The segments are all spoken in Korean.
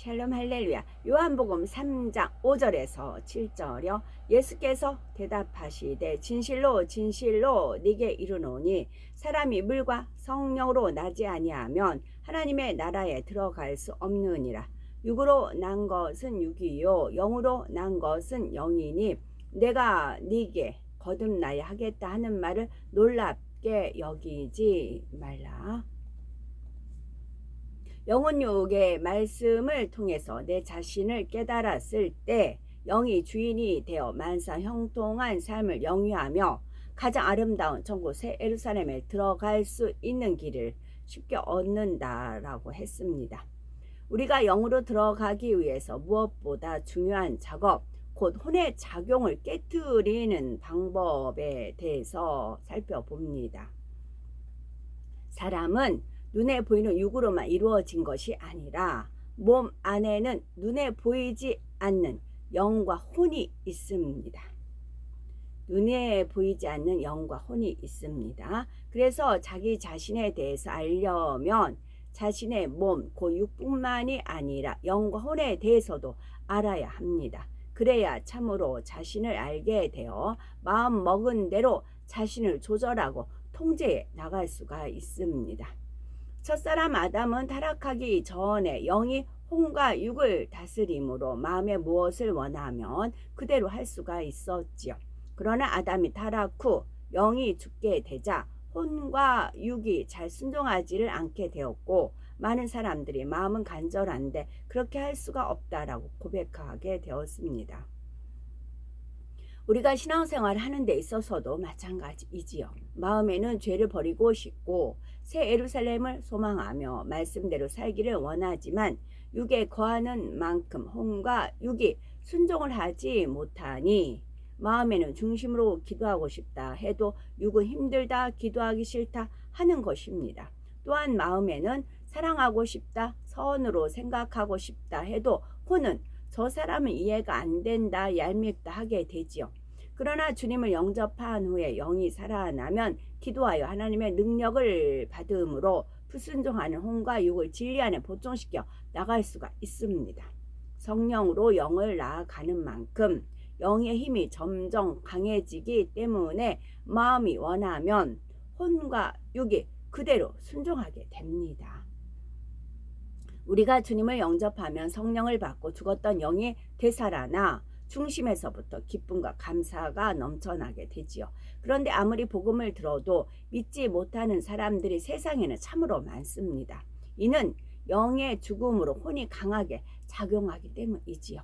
샬롬 할렐루야. 요한복음 3장 5절에서 7절이요. 예수께서 대답하시되 진실로 진실로 네게 이르노니 사람이 물과 성령으로 나지 아니하면 하나님의 나라에 들어갈 수 없느니라. 육으로 난 것은 육이요 영으로 난 것은 영이니 내가 네게 거듭나야 하겠다 하는 말을 놀랍게 여기지 말라. 영혼육의 말씀을 통해서 내 자신을 깨달았을 때 영이 주인이 되어 만사 형통한 삶을 영위하며 가장 아름다운 천국 새 예루살렘에 들어갈 수 있는 길을 쉽게 얻는다라고 했습니다. 우리가 영으로 들어가기 위해서 무엇보다 중요한 작업, 곧 혼의 작용을 깨트리는 방법에 대해서 살펴봅니다. 사람은 눈에 보이는 육으로만 이루어진 것이 아니라 몸 안에는 눈에 보이지 않는 영과 혼이 있습니다. 눈에 보이지 않는 영과 혼이 있습니다. 그래서 자기 자신에 대해서 알려면 자신의 몸, 그 육뿐만이 아니라 영과 혼에 대해서도 알아야 합니다. 그래야 참으로 자신을 알게 되어 마음 먹은 대로 자신을 조절하고 통제해 나갈 수가 있습니다. 첫사람 아담은 타락하기 전에 영이 혼과 육을 다스림으로 마음에 무엇을 원하면 그대로 할 수가 있었지요. 그러나 아담이 타락 후 영이 죽게 되자 혼과 육이 잘 순종하지를 않게 되었고 많은 사람들이 마음은 간절한데 그렇게 할 수가 없다라고 고백하게 되었습니다. 우리가 신앙생활을 하는 데 있어서도 마찬가지이지요. 마음에는 죄를 버리고 싶고 새 예루살렘을 소망하며 말씀대로 살기를 원하지만 육에 거하는 만큼 혼과 육이 순종을 하지 못하니 마음에는 중심으로 기도하고 싶다 해도 육은 힘들다, 기도하기 싫다 하는 것입니다. 또한 마음에는 사랑하고 싶다, 선으로 생각하고 싶다 해도 혼은 저 사람은 이해가 안 된다, 얄밉다 하게 되지요. 그러나 주님을 영접한 후에 영이 살아나면 기도하여 하나님의 능력을 받음으로 불순종하는 혼과 육을 진리 안에 보존시켜 나갈 수가 있습니다. 성령으로 영을 나아가는 만큼 영의 힘이 점점 강해지기 때문에 마음이 원하면 혼과 육이 그대로 순종하게 됩니다. 우리가 주님을 영접하면 성령을 받고 죽었던 영이 되살아나 중심에서부터 기쁨과 감사가 넘쳐나게 되지요. 그런데 아무리 복음을 들어도 믿지 못하는 사람들이 세상에는 참으로 많습니다. 이는 영의 죽음으로 혼이 강하게 작용하기 때문이지요.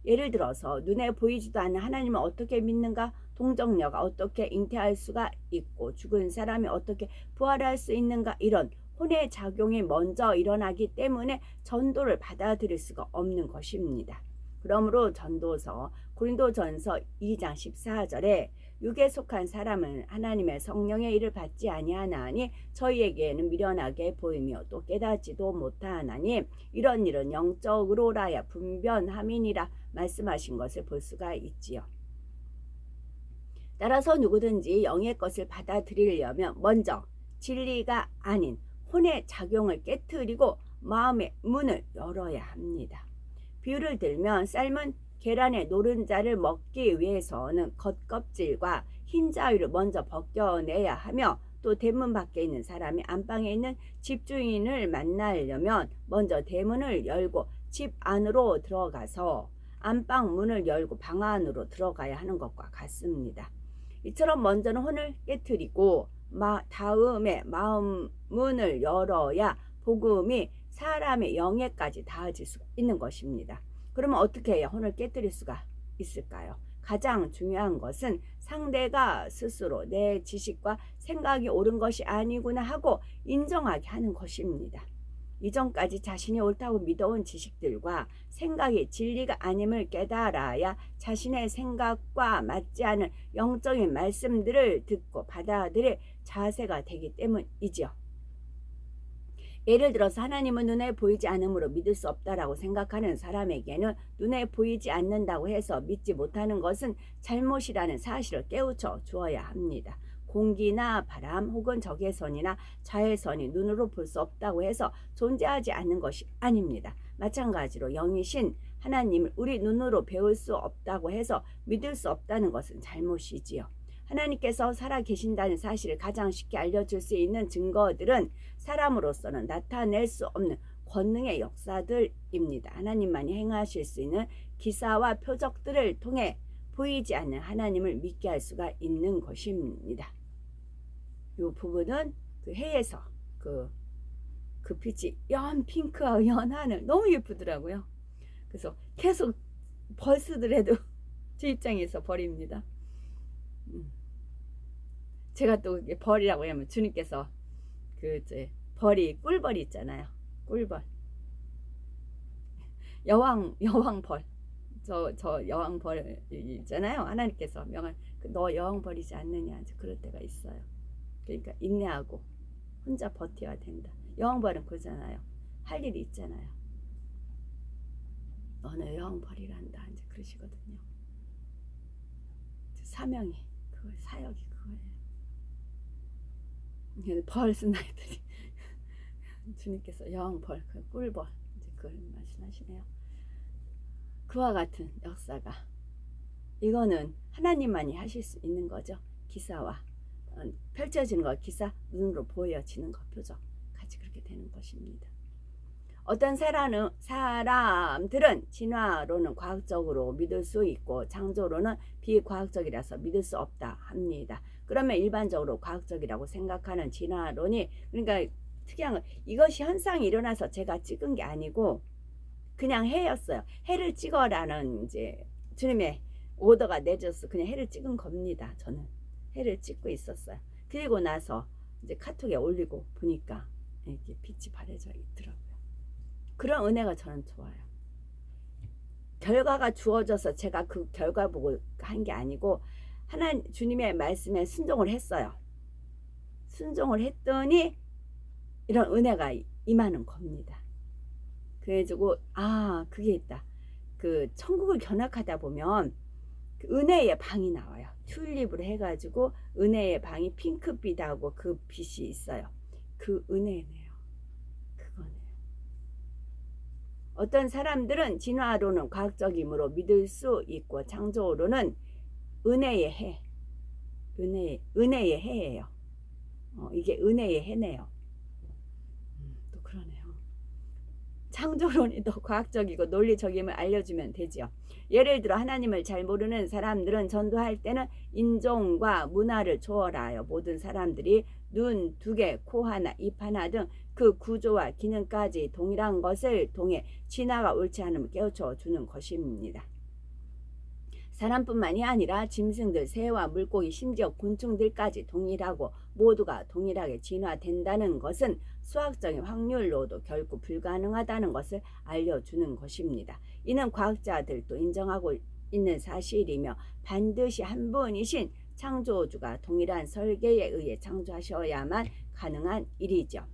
예를 들어서 눈에 보이지도 않는 하나님을 어떻게 믿는가? 동정녀가 어떻게 잉태할 수가 있고 죽은 사람이 어떻게 부활할 수 있는가? 이런 혼의 작용이 먼저 일어나기 때문에 전도를 받아들일 수가 없는 것입니다. 그러므로 전도서 고린도전서 2장 14절에 육에 속한 사람은 하나님의 성령의 일을 받지 아니하나니 저희에게는 미련하게 보이며 또 깨닫지도 못하나니 이런 일은 영적으로라야 분변함이니라 말씀하신 것을 볼 수가 있지요. 따라서 누구든지 영의 것을 받아들이려면 먼저 진리가 아닌 혼의 작용을 깨트리고 마음의 문을 열어야 합니다. 비유를 들면 삶은 계란의 노른자를 먹기 위해서는 겉껍질과 흰자위를 먼저 벗겨내야 하며 또 대문 밖에 있는 사람이 안방에 있는 집주인을 만나려면 먼저 대문을 열고 집 안으로 들어가서 안방 문을 열고 방 안으로 들어가야 하는 것과 같습니다. 이처럼 먼저는 혼을 깨트리고 다음에 마음 문을 열어야 복음이 사람의 영에까지 닿아질 수 있는 것입니다. 그러면 어떻게 해야 혼을 깨뜨릴 수가 있을까요? 가장 중요한 것은 상대가 스스로 내 지식과 생각이 옳은 것이 아니구나 하고 인정하게 하는 것입니다. 이전까지 자신이 옳다고 믿어온 지식들과 생각이 진리가 아님을 깨달아야 자신의 생각과 맞지 않은 영적인 말씀들을 듣고 받아들일 자세가 되기 때문이지요. 예를 들어서 하나님은 눈에 보이지 않으므로 믿을 수 없다라고 생각하는 사람에게는 눈에 보이지 않는다고 해서 믿지 못하는 것은 잘못이라는 사실을 깨우쳐 주어야 합니다. 공기나 바람 혹은 적외선이나 자외선이 눈으로 볼 수 없다고 해서 존재하지 않는 것이 아닙니다. 마찬가지로 영이신 하나님을 우리 눈으로 배울 수 없다고 해서 믿을 수 없다는 것은 잘못이지요. 하나님께서 살아 계신다는 사실을 가장 쉽게 알려줄 수 있는 증거들은 사람으로서는 나타낼 수 없는 권능의 역사들입니다. 하나님만이 행하실 수 있는 기사와 표적들을 통해 보이지 않는 하나님을 믿게 할 수가 있는 것입니다. 이 부분은 그 해에서 그 빛이 연 핑크와 연 하늘 너무 예쁘더라고요. 그래서 계속 벌스더라도 제 입장에서 벌입니다. 제가 또 벌이라고 하면 주님께서 그 벌이 꿀벌이 있잖아요. 꿀벌. 여왕벌. 저 여왕벌 있잖아요. 하나님께서 명한 너 여왕벌이지 않느냐. 그럴 때가 있어요. 그러니까 인내하고 혼자 버텨야 된다. 여왕벌은 그러잖아요. 할 일이 있잖아요. 너는 여왕벌이란다. 이제 그러시거든요. 사명이 그걸 사역이 그거예요. 벌 쓴 아이들이 주님께서 여왕벌, 꿀벌 이제 그걸 말씀하시네요. 그와 같은 역사가 이거는 하나님만이 하실 수 있는 거죠. 기사와 펼쳐지는 것, 기사 눈으로 보여지는 것, 표적 같이 그렇게 되는 것입니다. 어떤 사람들은 진화론은 과학적으로 믿을 수 있고 창조론은 비과학적이라서 믿을 수 없다 합니다. 그러면 일반적으로 과학적이라고 생각하는 진화론이 그러니까 특이한 건 이것이 현상이 일어나서 제가 찍은 게 아니고 그냥 해였어요. 해를 찍어라는 이제 주님의 오더가 내줘서 그냥 해를 찍은 겁니다. 저는 해를 찍고 있었어요. 그리고 나서 이제 카톡에 올리고 보니까 이렇게 빛이 바래져 있더라고요. 그런 은혜가 저는 좋아요. 결과가 주어져서 제가 그 결과 보고 한 게 아니고 주님의 말씀에 순종을 했어요. 순종을 했더니 이런 은혜가 임하는 겁니다. 그래가지고 그게 있다. 그 천국을 견학하다 보면 그 은혜의 방이 나와요. 튤립으로 해가지고 은혜의 방이 핑크빛하고 그 빛이 있어요. 그 은혜네요. 그거네요. 어떤 사람들은 진화론은 과학적이므로 믿을 수 있고 창조론은 은혜의 해. 은혜의 해예요. 이게 은혜의 해네요. 또 그러네요. 창조론이 더 과학적이고 논리적임을 알려주면 되지요. 예를 들어 하나님을 잘 모르는 사람들은 전도할 때는 인종과 문화를 초월하여 모든 사람들이 눈 2개, 코 하나, 입 하나 등 그 구조와 기능까지 동일한 것을 통해 진화가 옳지 않음을 깨우쳐 주는 것입니다. 사람뿐만이 아니라 짐승들, 새와 물고기, 심지어 곤충들까지 동일하고 모두가 동일하게 진화된다는 것은 수학적인 확률로도 결코 불가능하다는 것을 알려주는 것입니다. 이는 과학자들도 인정하고 있는 사실이며 반드시 한 분이신 창조주가 동일한 설계에 의해 창조하셔야만 가능한 일이죠.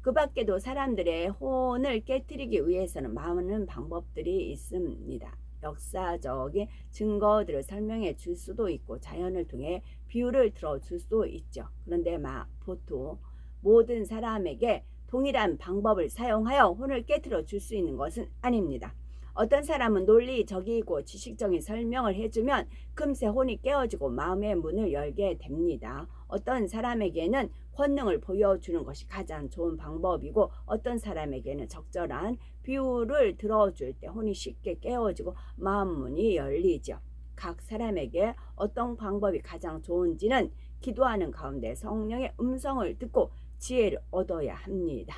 그 밖에도 사람들의 혼을 깨트리기 위해서는 많은 방법들이 있습니다. 역사적인 증거들을 설명해 줄 수도 있고 자연을 통해 비유를 들어줄 수도 있죠. 그런데 보통 모든 사람에게 동일한 방법을 사용하여 혼을 깨트려 줄 수 있는 것은 아닙니다. 어떤 사람은 논리적이고 지식적인 설명을 해주면 금세 혼이 깨어지고 마음의 문을 열게 됩니다. 어떤 사람에게는 권능을 보여주는 것이 가장 좋은 방법이고 어떤 사람에게는 적절한 비유를 들어줄 때 혼이 쉽게 깨어지고 마음 문이 열리죠. 각 사람에게 어떤 방법이 가장 좋은지는 기도하는 가운데 성령의 음성을 듣고 지혜를 얻어야 합니다.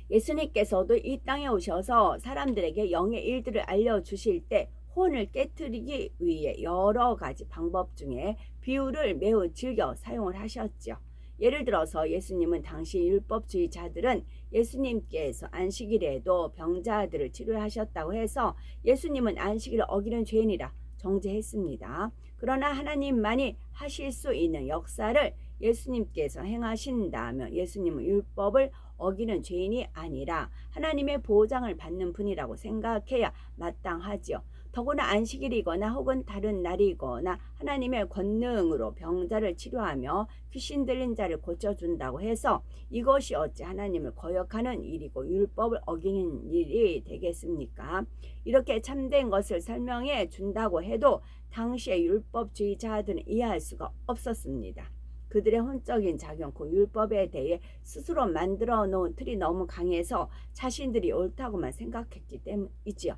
예수님께서도 이 땅에 오셔서 사람들에게 영의 일들을 알려주실 때 혼을 깨트리기 위해 여러 가지 방법 중에 비유를 매우 즐겨 사용을 하셨죠. 예를 들어서 예수님은 당시 율법주의자들은 예수님께서 안식일에도 병자들을 치료하셨다고 해서 예수님은 안식일을 어기는 죄인이라 정죄했습니다. 그러나 하나님만이 하실 수 있는 역사를 예수님께서 행하신다면 예수님은 율법을 어기는 죄인이 아니라 하나님의 보장을 받는 분이라고 생각해야 마땅하지요. 더구나 안식일이거나 혹은 다른 날이거나 하나님의 권능으로 병자를 치료하며 귀신 들린 자를 고쳐준다고 해서 이것이 어찌 하나님을 거역하는 일이고 율법을 어기는 일이 되겠습니까? 이렇게 참된 것을 설명해 준다고 해도 당시의 율법주의자들은 이해할 수가 없었습니다. 그들의 혼적인 작용, 그 율법에 대해 스스로 만들어 놓은 틀이 너무 강해서 자신들이 옳다고만 생각했기 때문이지요.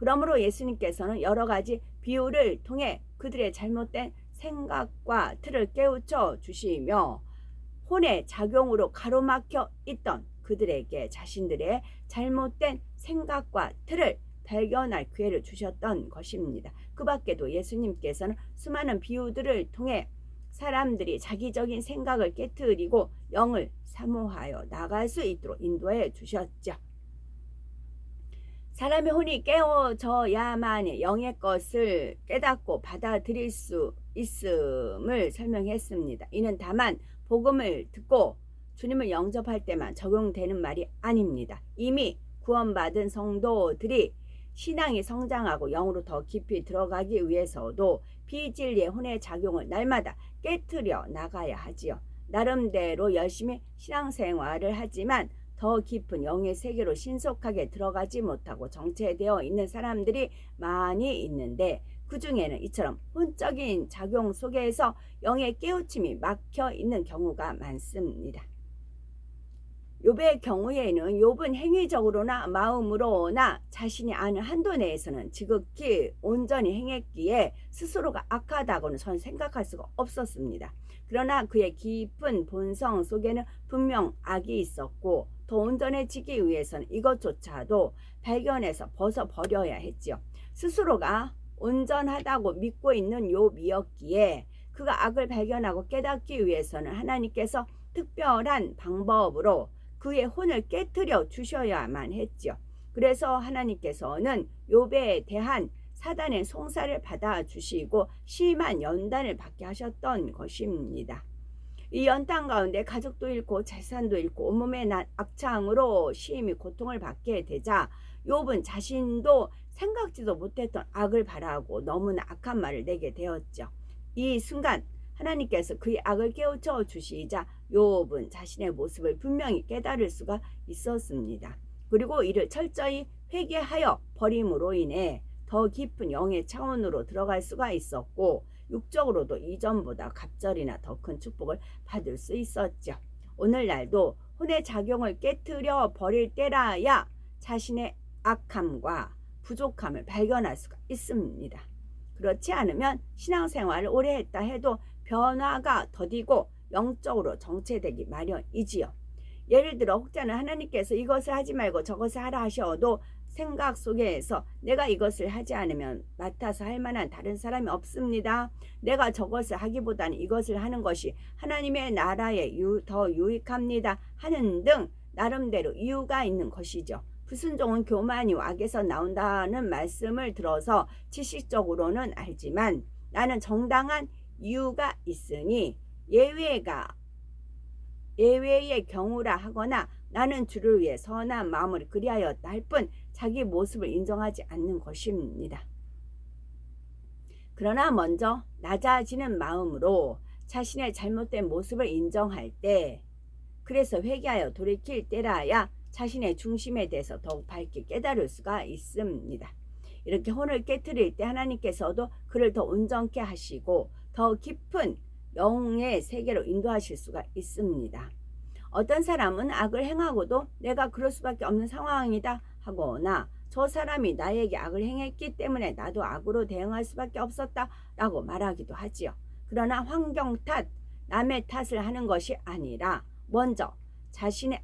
그러므로 예수님께서는 여러 가지 비유를 통해 그들의 잘못된 생각과 틀을 깨우쳐 주시며 혼의 작용으로 가로막혀 있던 그들에게 자신들의 잘못된 생각과 틀을 발견할 기회를 주셨던 것입니다. 그 밖에도 예수님께서는 수많은 비유들을 통해 사람들이 자기적인 생각을 깨트리고 영을 사모하여 나갈 수 있도록 인도해 주셨죠. 사람의 혼이 깨어져야만 영의 것을 깨닫고 받아들일 수 있음을 설명했습니다. 이는 다만 복음을 듣고 주님을 영접할 때만 적용되는 말이 아닙니다. 이미 구원받은 성도들이 신앙이 성장하고 영으로 더 깊이 들어가기 위해서도 비진리의 혼의 작용을 날마다 깨트려 나가야 하지요. 나름대로 열심히 신앙생활을 하지만 더 깊은 영의 세계로 신속하게 들어가지 못하고 정체되어 있는 사람들이 많이 있는데 그 중에는 이처럼 혼적인 작용 속에서 영의 깨우침이 막혀 있는 경우가 많습니다. 욥의 경우에는 욥은 행위적으로나 마음으로나 자신이 아는 한도 내에서는 지극히 온전히 행했기에 스스로가 악하다고는 전 생각할 수가 없었습니다. 그러나 그의 깊은 본성 속에는 분명 악이 있었고 더 온전해지기 위해서는 이것조차도 발견해서 벗어버려야 했지요. 스스로가 온전하다고 믿고 있는 욥이었기에 그가 악을 발견하고 깨닫기 위해서는 하나님께서 특별한 방법으로 그의 혼을 깨트려 주셔야만 했죠. 그래서 하나님께서는 욥에 대한 사단의 송사를 받아주시고 심한 연단을 받게 하셨던 것입니다. 이 연단 가운데 가족도 잃고 재산도 잃고 온몸에 난 악창으로 심히 고통을 받게 되자 욥은 자신도 생각지도 못했던 악을 바라고 너무나 악한 말을 내게 되었죠. 이 순간 하나님께서 그의 악을 깨우쳐 주시자 욥은 자신의 모습을 분명히 깨달을 수가 있었습니다. 그리고 이를 철저히 회개하여 버림으로 인해 더 깊은 영의 차원으로 들어갈 수가 있었고 육적으로도 이전보다 갑절이나 더 큰 축복을 받을 수 있었죠. 오늘날도 혼의 작용을 깨트려 버릴 때라야 자신의 악함과 부족함을 발견할 수가 있습니다. 그렇지 않으면 신앙생활을 오래 했다 해도 변화가 더디고 영적으로 정체되기 마련이지요. 예를 들어 혹자는 하나님께서 이것을 하지 말고 저것을 하라 하셔도 생각 속에서 내가 이것을 하지 않으면 맡아서 할 만한 다른 사람이 없습니다. 내가 저것을 하기보다는 이것을 하는 것이 하나님의 나라에 더 유익합니다. 하는 등 나름대로 이유가 있는 것이죠. 불순종은 교만이요 악에서 나온다는 말씀을 들어서 지식적으로는 알지만 나는 정당한 이유가 있으니 예외의 경우라 하거나 나는 주를 위해 선한 마음을 그리하였다 할 뿐 자기 모습을 인정하지 않는 것입니다. 그러나 먼저 낮아지는 마음으로 자신의 잘못된 모습을 인정할 때 그래서 회개하여 돌이킬 때라야 자신의 중심에 대해서 더욱 밝게 깨달을 수가 있습니다. 이렇게 혼을 깨트릴 때 하나님께서도 그를 더 온전케 하시고 더 깊은 영의 세계로 인도하실 수가 있습니다. 어떤 사람은 악을 행하고도 내가 그럴 수밖에 없는 상황이다 하거나 저 사람이 나에게 악을 행했기 때문에 나도 악으로 대응할 수밖에 없었다 라고 말하기도 하지요. 그러나 환경 탓, 남의 탓을 하는 것이 아니라 먼저 자신의